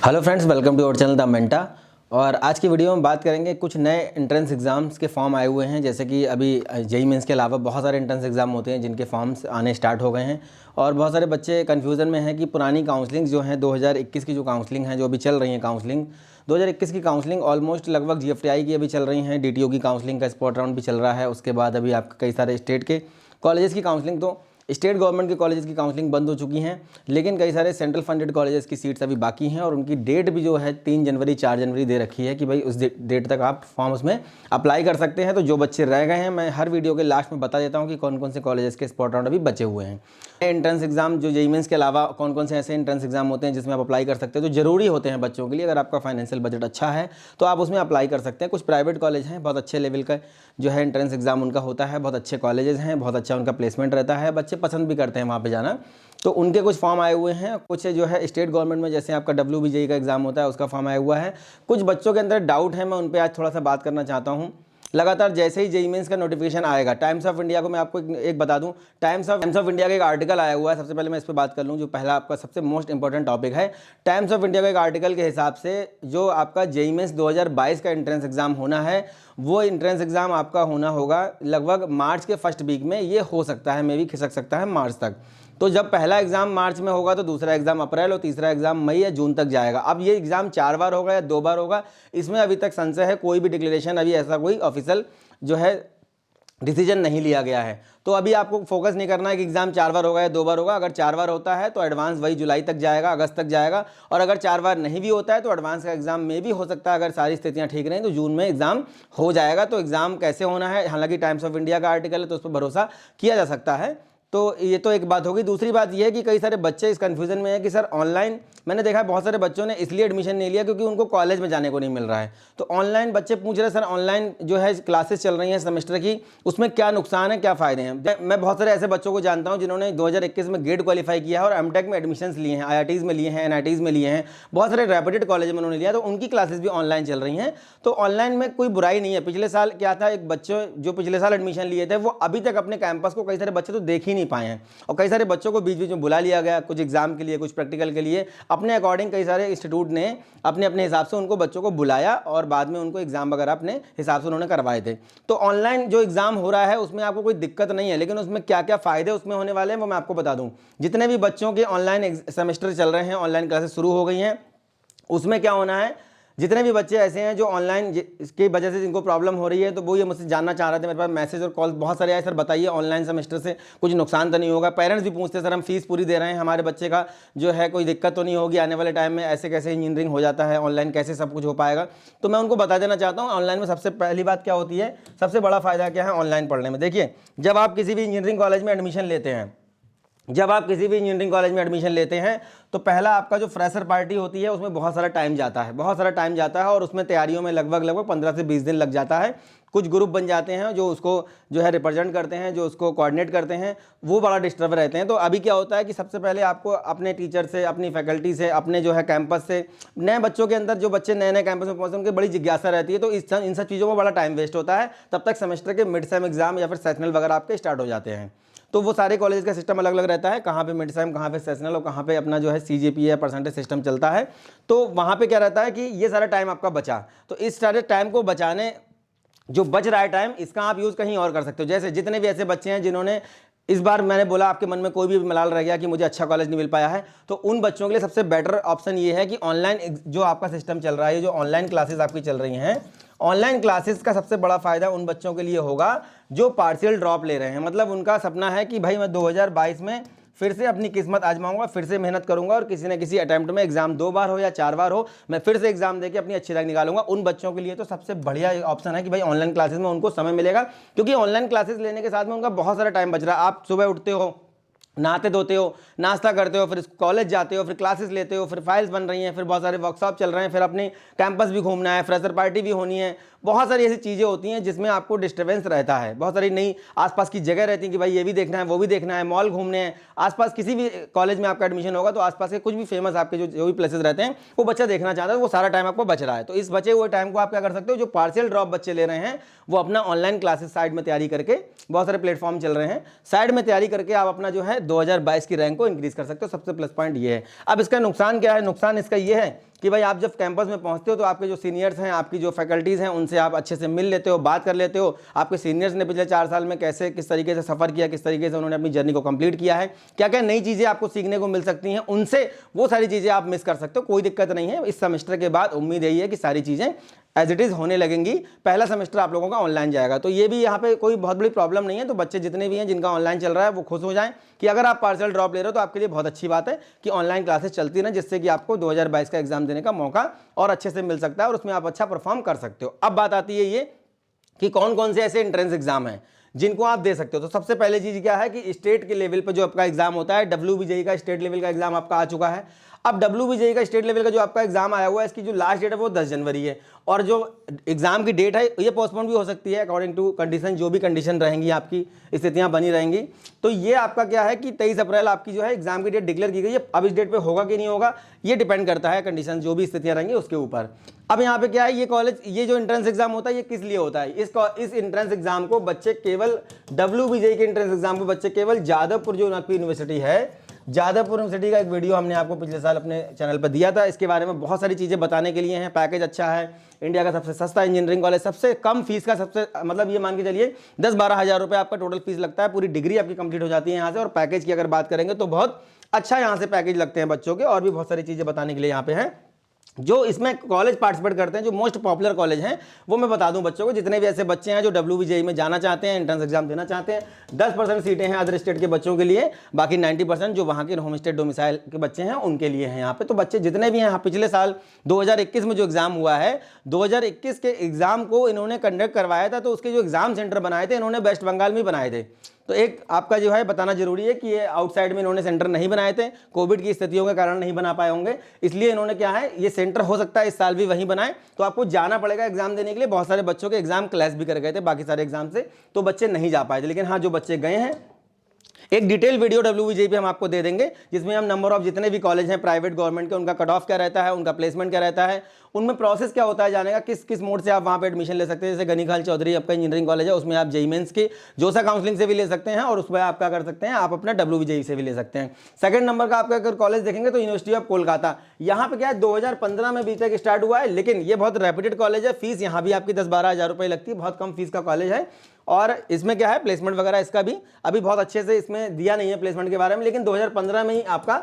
Hello friends, welcome to our channel the मेंटा। और आज की वीडियो में बात करेंगे कुछ नए एंट्रेंस एग्ज़ाम्स के फॉर्म आए हुए हैं। जैसे कि अभी जेईई मेंस के अलावा बहुत सारे एंट्रेंस एग्ज़ाम होते हैं जिनके फॉर्म्स आने स्टार्ट हो गए हैं और बहुत सारे बच्चे कन्फ्यूज़न में हैं कि पुरानी काउंसलिंग जो है 2021 की जो काउंसलिंग है, जो अभी चल रही है काउंसलिंग 2021 की काउंसलिंग ऑलमोस्ट लगभग जीएफटीआई की अभी चल रही हैं, डीटीओ की काउंसलिंग का स्पॉट राउंड भी चल रहा है। उसके बाद अभी आपका कई सारे स्टेट के कॉलेजेस की काउंसलिंग, तो स्टेट गवर्नमेंट के कॉलेजेस की काउंसलिंग बंद हो चुकी हैं, लेकिन कई सारे सेंट्रल फंडेड कॉलेजेस की सीट्स अभी बाकी हैं और उनकी डेट भी जो है 3 जनवरी 4 जनवरी दे रखी है कि भाई उस डेट तक आप फॉर्म उसमें अप्लाई कर सकते हैं। तो जो बच्चे रह गए हैं, मैं हर वीडियो के लास्ट में बता देता हूँ कि कौन कौन से कॉलेजेस के स्पॉट राउंड अभी बचे हुए हैं। एंट्रेंस एग्जाम जो जेईई मेंस के अलावा कौन कौन से ऐसे एंट्रेंस एग्जाम होते हैं जिसमें आप अप्लाई कर सकते हैं, तो जरूरी होते हैं बच्चों के लिए। अगर आपका फाइनेंशियल बजट अच्छा है तो आप उसमें अप्लाई कर सकते हैं। कुछ प्राइवेट कॉलेज हैं, बहुत अच्छे लेवल का जो है एंट्रेंस एग्जाम उनका होता है, बहुत अच्छे कॉलेजेस हैं, बहुत अच्छा उनका प्लेसमेंट रहता है, बच्चे पसंद भी करते हैं वहाँ पे जाना। तो उनके कुछ फॉर्म आए हुए हैं। कुछ जो है स्टेट गवर्नमेंट में जैसे आपका WBJE का एग्जाम होता है उसका फॉर्म आया हुआ है। कुछ बच्चों के अंदर डाउट है, मैं उन पर आज थोड़ा सा बात करना चाहता हूँ। लगातार जैसे ही जेईई मेंस का नोटिफिकेशन आएगा, टाइम्स ऑफ इंडिया को मैं आपको एक बता दूं, टाइम्स ऑफ इंडिया का एक आर्टिकल आया हुआ है। सबसे पहले मैं इस पर बात कर लूं, जो पहला आपका सबसे मोस्ट इंपॉर्टेंट टॉपिक है। टाइम्स ऑफ इंडिया का एक आर्टिकल के हिसाब से जो आपका जेईई मेंस 2022 का एंट्रेंस एग्जाम होना है, वो एंट्रेंस एग्जाम आपका होना होगा लगभग मार्च के फर्स्ट वीक में। ये हो सकता है, मे भी खिसक सकता है मार्च तक। तो जब पहला एग्जाम मार्च में होगा तो दूसरा एग्जाम अप्रैल और तीसरा एग्जाम मई या जून तक जाएगा। अब ये एग्जाम 4 बार होगा या 2 बार होगा, इसमें अभी तक संशय है। कोई भी डिक्लेरेशन अभी ऐसा कोई ऑफिशियल जो है डिसीजन नहीं लिया गया है। तो अभी आपको फोकस नहीं करना है कि एग्जाम 4 बार होगा या 2 बार होगा। अगर 4 बार होता है तो एडवांस वही जुलाई तक जाएगा, अगस्त तक जाएगा। और अगर 4 बार नहीं भी होता है तो एडवांस का एग्जाम में भी हो सकता है, अगर सारी स्थितियां ठीक रहें तो जून में एग्जाम हो जाएगा। तो एग्जाम कैसे होना है, हालांकि टाइम्स ऑफ इंडिया का आर्टिकल है तो उस पर भरोसा किया जा सकता है। तो ये तो एक बात होगी। दूसरी बात यह है कि कई सारे बच्चे इस कन्फ्यूजन में है कि सर ऑनलाइन, मैंने देखा है बहुत सारे बच्चों ने इसलिए एडमिशन नहीं लिया क्योंकि उनको कॉलेज में जाने को नहीं मिल रहा है। तो ऑनलाइन बच्चे पूछ रहे हैं सर ऑनलाइन जो है क्लासेस चल रही हैं सेमेस्टर की, उसमें क्या नुकसान है, क्या फ़ायदे हैं। मैं बहुत सारे ऐसे बच्चों को जानता हूं जिन्होंने 2021 में गेट क्वालिफाई किया है और एमटेक में एडमिशन लिए हैं, IITs में लिए हैं, NITs में लिए हैं, बहुत सारे रेप्यूटेड कॉलेज में उन्होंने लिया, तो उनकी क्लासेस भी ऑनलाइन चल रही हैं। तो ऑनलाइन में कोई बुराई नहीं है। पिछले साल क्या था, एक बच्चे जो पिछले साल एडमिशन लिए थे वो अभी तक अपने कैंपस को कई सारे बच्चे तो देख ही नहीं पाए हैं और कई सारे बच्चों को बीच बीच में बुला लिया गया, कुछ एग्जाम के लिए, कुछ प्रैक्टिकल के लिए। अपने अकॉर्डिंग कई सारे इंस्टीट्यूट ने अपने अपने हिसाब से उनको बच्चों को बुलाया और बाद में उनको एग्जाम वगैरह अपने हिसाब से उन्होंने करवाए थे। तो ऑनलाइन जो एग्जाम हो रहा है उसमें आपको कोई दिक्कत नहीं है, लेकिन उसमें क्या क्या फायदे उसमें होने वाले हैं वो मैं आपको बता दूं। जितने भी बच्चों के ऑनलाइन सेमेस्टर चल रहे हैं, ऑनलाइन क्लासेस शुरू हो गई हैं, उसमें क्या होना है, जितने भी बच्चे ऐसे हैं जो ऑनलाइन इसकी वजह से जिनको प्रॉब्लम हो रही है, तो वो ये मुझसे जानना चाह रहे थे। मेरे पास मैसेज और कॉल बहुत सारे आए, सर बताइए ऑनलाइन सेमेस्टर से कुछ नुकसान तो नहीं होगा। पेरेंट्स भी पूछते हैं सर हम फीस पूरी दे रहे हैं, हमारे बच्चे का जो है कोई दिक्कत तो नहीं होगी आने वाले टाइम में, ऐसे कैसे इंजीनियरिंग हो जाता है ऑनलाइन, कैसे सब कुछ हो पाएगा। तो मैं उनको बता देना चाहता हूँ ऑनलाइन में सबसे पहली बात क्या होती है, सबसे बड़ा फायदा क्या है ऑनलाइन पढ़ने में। देखिए, जब आप किसी भी इंजीनियरिंग कॉलेज में एडमिशन लेते हैं, तो पहला आपका जो फ्रेशर पार्टी होती है उसमें बहुत सारा टाइम जाता है, और उसमें तैयारियों में लगभग 15 से 20 दिन लग जाता है। कुछ ग्रुप बन जाते हैं जो उसको जो है रिप्रेजेंट करते हैं, जो उसको कोऑर्डिनेट करते हैं, वो बड़ा डिस्टर्ब रहते हैं। तो अभी क्या होता है कि सबसे पहले आपको अपने टीचर से, अपनी फैकल्टी से, अपने जो है कैंपस से, नए बच्चों के अंदर, जो बच्चे नए नए कैंपस में पहुंचते हैं उनकी बड़ी जिज्ञासा रहती है, तो इन सब चीज़ों में बड़ा टाइम वेस्ट होता है। तब तक सेमेस्टर के मिड सेम एग्जाम या फिर सेशनल वगैरह आपके स्टार्ट हो जाते हैं। तो वो सारे कॉलेज का सिस्टम अलग अलग रहता है, कहाँ पे मिड सेम, कहाँ पे सेशनल और कहाँ पे अपना जो है CGPA या परसेंटेज सिस्टम चलता है। तो वहाँ पे क्या रहता है कि ये सारा टाइम आपका बचा, तो इस सारे टाइम को बचाने, जो बच रहा है टाइम, इसका आप यूज़ कहीं और कर सकते हो। जैसे जितने भी ऐसे बच्चे हैं जिन्होंने इस बार, मैंने बोला आपके मन में कोई भी मलाल रह गया कि मुझे अच्छा कॉलेज नहीं मिल पाया है, तो उन बच्चों के लिए सबसे बेटर ऑप्शन ये है कि ऑनलाइन जो आपका सिस्टम चल रहा है, जो ऑनलाइन क्लासेस आपकी चल रही हैं, ऑनलाइन क्लासेस का सबसे बड़ा फायदा उन बच्चों के लिए होगा जो पार्शियल ड्रॉप ले रहे हैं। मतलब उनका सपना है कि भाई मैं 2022 में फिर से अपनी किस्मत आजमाऊंगा, फिर से मेहनत करूंगा और किसी न किसी अटेम्प्ट में एग्जाम 2 बार हो या 4 बार हो, मैं फिर से एग्जाम देके अपनी अच्छी रैंक निकालूंगा। उन बच्चों के लिए तो सबसे बढ़िया ऑप्शन है कि भाई ऑनलाइन क्लासेस में उनको समय मिलेगा, क्योंकि ऑनलाइन क्लासेस लेने के साथ में उनका बहुत सारा टाइम बच रहा है। आप सुबह उठते हो, नहाते धोते हो, नाश्ता करते हो, फिर कॉलेज जाते हो, फिर क्लासेस लेते हो, फिर फाइल्स बन रही हैं, फिर बहुत सारे वर्कशॉप चल रहे हैं, फिर अपने कैंपस भी घूमना है, फ्रेशर पार्टी भी होनी है, बहुत सारी ऐसी चीज़ें होती हैं जिसमें आपको डिस्टर्बेंस रहता है। बहुत सारी नई आसपास की जगह रहती है कि भाई ये भी देखना है, वो भी देखना है, मॉल घूमने हैं, आसपास किसी भी कॉलेज में आपका एडमिशन होगा तो आसपास के कुछ भी फेमस आपके जो भी प्लेसेस रहते हैं वो बच्चा देखना चाहता है, वो सारा टाइम आपको बच रहा है। तो इस बचे हुए टाइम को आप क्या कर सकते हो, जो पार्शियल ड्रॉप बच्चे ले रहे हैं वो अपना ऑनलाइन क्लासेस साइड में तैयारी करके, बहुत सारे प्लेटफॉर्म चल रहे हैं, साइड में तैयारी करके आप अपना जो है 2022 की रैंक को इंक्रीज कर सकते हो। सबसे प्लस पॉइंट ये है। अब इसका नुकसान क्या है? नुकसान इसका ये है कि भाई आप जब कैंपस में पहुंचते हो तो आपके जो सीनियर्स हैं, आपकी जो फैकल्टीज़ हैं, उनसे आप अच्छे से मिल लेते हो, बात कर लेते हो। आपके सीनियर्स ने पिछले 4 साल में कैसे किस तरीके से सफ़र किया, किस तरीके से उन्होंने अपनी जर्नी को कंप्लीट किया है, क्या क्या नई चीज़ें आपको सीखने को मिल सकती हैं, उनसे वो सारी चीज़ें आप मिस कर सकते हो। कोई दिक्कत नहीं है। इस सेमेस्टर के बाद उम्मीद यही है कि सारी चीज़ें एज इट इज़ होने लगेंगी। पहला सेमेस्टर आप लोगों का ऑनलाइन जाएगा, तो ये भी यहाँ पे कोई बहुत बड़ी प्रॉब्लम नहीं है। तो बच्चे जितने भी हैं जिनका ऑनलाइन चल रहा है वो खुश हो जाएं कि अगर आप पार्शियल ड्रॉप ले रहे हो तो आपके लिए बहुत अच्छी बात है कि ऑनलाइन क्लासेस चलती रहें, जिससे कि आपको 2022 का एग्जाम देने का मौका और अच्छे से मिल सकता है और उसमें आप अच्छा परफॉर्म कर सकते हो। अब बात आती है ये कि कौन कौन से ऐसे एंट्रेंस एग्जाम हैं जिनको आप दे सकते हो। तो सबसे पहले चीज़ क्या है कि स्टेट के लेवल पर जो आपका एग्जाम होता है, WBJE का स्टेट लेवल का एग्जाम आपका आ चुका है। अब WBJE का स्टेट लेवल का जो आपका एग्जाम आया हुआ है, इसकी जो लास्ट डेट है वो 10 जनवरी है और जो एग्जाम की डेट है ये पोस्टपोन भी हो सकती है अकॉर्डिंग टू कंडीशन, जो भी कंडीशन रहेंगी, आपकी स्थितियां बनी रहेंगी। तो ये आपका क्या है कि 23 अप्रैल आपकी जो है एग्जाम की डेट डिक्लेयर की गई है। अब इस डेट पे होगा कि नहीं होगा ये डिपेंड करता है कंडीशन, जो भी स्थितियां रहेंगी उसके ऊपर। अब यहाँ पे क्या है, ये कॉलेज, ये जो एंट्रेंस एग्जाम होता है ये किस लिए होता है? इस एंट्रेंस एग्जाम को बच्चे केवल WBJE के एंट्रेंस एग्जाम को बच्चे केवल जादवपुर जो आपकी यूनिवर्सिटी है, जादवपुर यूनिवर्सिटी का एक वीडियो हमने आपको पिछले साल अपने चैनल पर दिया था। इसके बारे में बहुत सारी चीज़ें बताने के लिए हैं। पैकेज अच्छा है, इंडिया का सबसे सस्ता इंजीनियरिंग कॉलेज, सबसे कम फीस का, सबसे मतलब ये मान के चलिए 10-12 हज़ार रुपये आपका टोटल फीस लगता है। पूरी डिग्री आपकी कंप्लीट हो जाती है यहाँ से। और पैकेज की अगर बात करेंगे तो बहुत अच्छा यहाँ से पैकेज लगते हैं बच्चों के। और भी बहुत सारी चीज़ें बताने के लिए यहाँ पे हैं। जो इसमें कॉलेज पार्टिसिपेट करते हैं, जो मोस्ट पॉपुलर कॉलेज हैं, वो मैं बता दूं बच्चों को। जितने भी ऐसे बच्चे हैं जो WBJE में जाना चाहते हैं, एंट्रेंस एग्जाम देना चाहते हैं, 10% सीटें हैं अदर स्टेट के बच्चों के लिए, बाकी 90% जो वहाँ के होम स्टेट डोमिसाइल के बच्चे हैं उनके लिए हैं यहाँ पे। तो बच्चे जितने भी हैं, पिछले साल 2021 में जो एग्जाम हुआ है, 2021 के एग्जाम को इन्होंने कंडक्ट करवाया था, तो उसके जो एग्जाम सेंटर बनाए थे इन्होंने वेस्ट बंगाल में बनाए थे। तो एक आपका जो है बताना जरूरी है कि ये आउटसाइड में इन्होंने सेंटर नहीं बनाए थे, कोविड की स्थितियों के कारण नहीं बना पाए होंगे, इसलिए इन्होंने क्या है ये सेंटर हो सकता है इस साल भी वहीं बनाए। तो आपको जाना पड़ेगा एग्जाम देने के लिए। बहुत सारे बच्चों के एग्जाम क्लैश भी कर गए थे बाकी सारे एग्जाम से, तो बच्चे नहीं जा पाए थे। लेकिन हाँ, जो बच्चे गए हैं, एक डिटेल वीडियो WBJE पे हम आपको दे देंगे, जिसमें हम नंबर ऑफ जितने भी कॉलेज हैं प्राइवेट गवर्नमेंट के, उनका कट ऑफ क्या रहता है, उनका प्लेसमेंट क्या रहता है, उनमें प्रोसेस क्या होता है जाने का, किस किस मोड से आप वहाँ पे एडमिशन ले सकते हैं। जैसे गनीखाल चौधरी आपका इंजीनियरिंग कॉलेज है, उसमें आप JEE मेंस की जोसा काउंसलिंग से भी ले सकते हैं और उसमें आप क्या कर सकते हैं, आप अपना WBJE से भी ले सकते हैं। सेकंड नंबर का आपका अगर कॉलेज देखेंगे तो यूनिवर्सिटी ऑफ कोलकाता, यहाँ पे क्या है 2015 में बीटेक स्टार्ट हुआ है, लेकिन ये बहुत रेप्यूटेड कॉलेज है। फीस यहाँ भी आपकी 10-12 हज़ार रुपये लगती है, बहुत कम फीस का कॉलेज है। और इसमें क्या है प्लेसमेंट वगैरह इसका भी अभी बहुत अच्छे से इसमें दिया नहीं है प्लेसमेंट के बारे में, लेकिन 2015 में ही आपका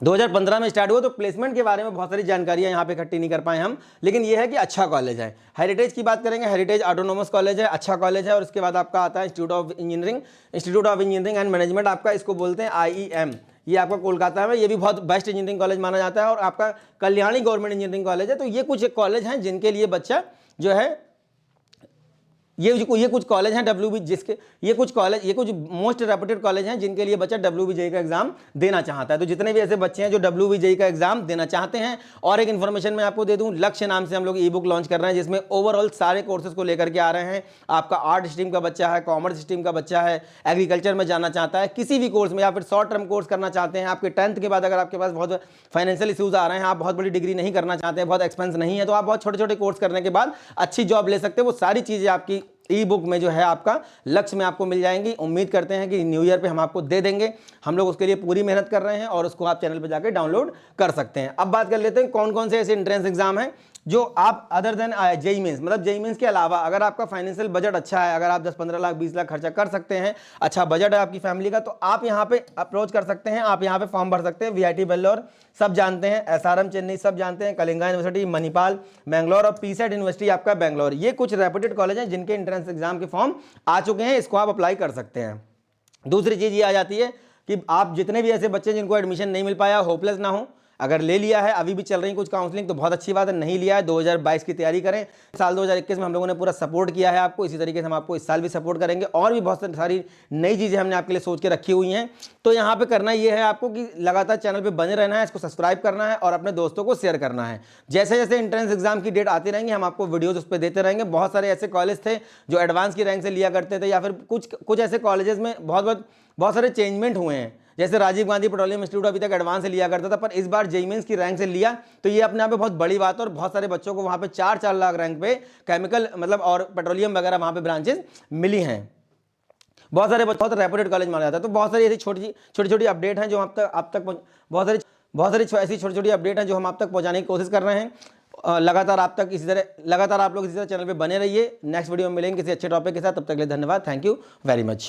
2015 में स्टार्ट हुआ, तो प्लेसमेंट के बारे में बहुत सारी जानकारियां यहाँ पे इकट्ठी नहीं कर पाए हम। लेकिन ये है कि अच्छा कॉलेज है। हेरिटेज की बात करेंगे, हेरिटेज ऑटोनोमस कॉलेज है, अच्छा कॉलेज है। और उसके बाद आपका आता है institute of engineering and management, आपका इसको बोलते हैं IEM, ये आपका कोलकाता में, ये भी बहुत बेस्ट इंजीनियरिंग कॉलेज माना जाता है। और आपका कल्याणी गवर्नमेंट इंजीनियरिंग कॉलेज है। तो ये कुछ कॉलेज हैं जिनके लिए बच्चा जो है ये कुछ कॉलेज हैं ये कुछ मोस्ट रेप्यूटेड कॉलेज हैं जिनके लिए बच्चा WBJE का एग्जाम देना चाहता है। तो जितने भी ऐसे बच्चे हैं जो WBJE का एग्जाम देना चाहते हैं, और एक इन्फॉर्मेशन मैं आपको दे दूं, लक्ष्य नाम से हम लोग ई-बुक लॉन्च कर रहे हैं, जिसमें ओवरऑल सारे कोर्सेज को लेकर के आ रहे हैं। आपका आर्ट स्ट्रीम का बच्चा है, कॉमर्स स्ट्रीम का बच्चा है, एग्रीकल्चर में जाना चाहता है, किसी भी कोर्स में, या फिर शॉर्ट टर्म कोर्स करना चाहते हैं, आपके 10th के बाद अगर आपके पास बहुत फाइनेंशियल इशूज आ रहे हैं, आप बहुत बड़ी डिग्री नहीं करना चाहते हैं, बहुत एक्सपेंस नहीं है, तो आप बहुत छोटे छोटे कोर्स करने के बाद अच्छी जॉब ले सकते हैं। वो सारी चीज़ें आपकी ई-बुक में जो है आपका लक्ष्य में आपको मिल जाएंगी। उम्मीद करते हैं कि न्यू ईयर पे हम आपको दे देंगे। हम लोग उसके लिए पूरी मेहनत कर रहे हैं और उसको आप चैनल पे जाकर डाउनलोड कर सकते हैं। अब बात कर लेते हैं कौन कौन से ऐसे एंट्रेंस एग्जाम हैं जो आप अदर देन JEE मेंस, मतलब JEE मेंस के अलावा अगर आपका फाइनेंशियल बजट अच्छा है, अगर आप 10-15 लाख 20 लाख खर्चा कर सकते हैं, अच्छा बजट है आपकी फैमिली का, तो आप यहाँ पे अप्रोच कर सकते हैं, आप यहाँ पे फॉर्म भर सकते हैं। VIT वेल्लोर सब जानते हैं, SRM चेन्नई सब जानते हैं, कलिंगा यूनिवर्सिटी मणिपाल बेंगलोर और PSET यूनिवर्सिटी आपका बेंगलोर, ये कुछ रेप्यूटेड कॉलेज हैं जिनके एंट्रेंस एग्जाम के फॉर्म आ चुके हैं, इसको आप अप्लाई कर सकते हैं। दूसरी चीज़ ये आ जाती है कि आप जितने भी ऐसे बच्चे जिनको एडमिशन नहीं मिल पाया, होपलेस ना हो, अगर ले लिया है, अभी भी चल रही कुछ काउंसलिंग, तो बहुत अच्छी बात है। नहीं लिया है, 2022 की तैयारी करें। साल 2021 में हम लोगों ने पूरा सपोर्ट किया है आपको, इसी तरीके से हम आपको इस साल भी सपोर्ट करेंगे। और भी बहुत सारी नई चीज़ें हमने आपके लिए सोच के रखी हुई हैं। तो यहाँ पे करना ये है आपको कि लगातार चैनल पे बने रहना है, इसको सब्सक्राइब करना है और अपने दोस्तों को शेयर करना है। जैसे जैसे एंट्रेंस एग्जाम की डेट आती रहेंगी, हम आपको वीडियोज उस पर देते रहेंगे। बहुत सारे ऐसे कॉलेज थे जो एडवांस की रैंक से लिया करते थे, या फिर कुछ ऐसे कॉलेजेस में बहुत सारे चेंजमेंट हुए हैं। जैसे राजीव गांधी पेट्रोलियम इंस्टीट्यूट अभी तक एडवांस से लिया करता था, पर इस बार JEE मेंस की रैंक से लिया, तो ये अपने आप में बहुत बड़ी बात है। और बहुत सारे बच्चों को वहाँ पे 4-4 लाख रैंक पे केमिकल मतलब और पेट्रोलियम वगैरह वहाँ पे ब्रांचेस मिली हैं। बहुत सारे बहुत रेपुटेड कॉलेज माना जाता है। तो बहुत सारी ऐसी छोटी छोटी अपडेट हैं जो आप तक बहुत सारी ऐसी छोटी छोटी अपडेट हैं जो हम आप तक पहुंचाने की कोशिश कर रहे हैं। लगातार आप लोग इसी तरह चैनल पे बने रहिए। नेक्स्ट वीडियो में मिलेंगे किसी अच्छे टॉपिक के साथ, तब तक के लिए धन्यवाद। Thank you very much.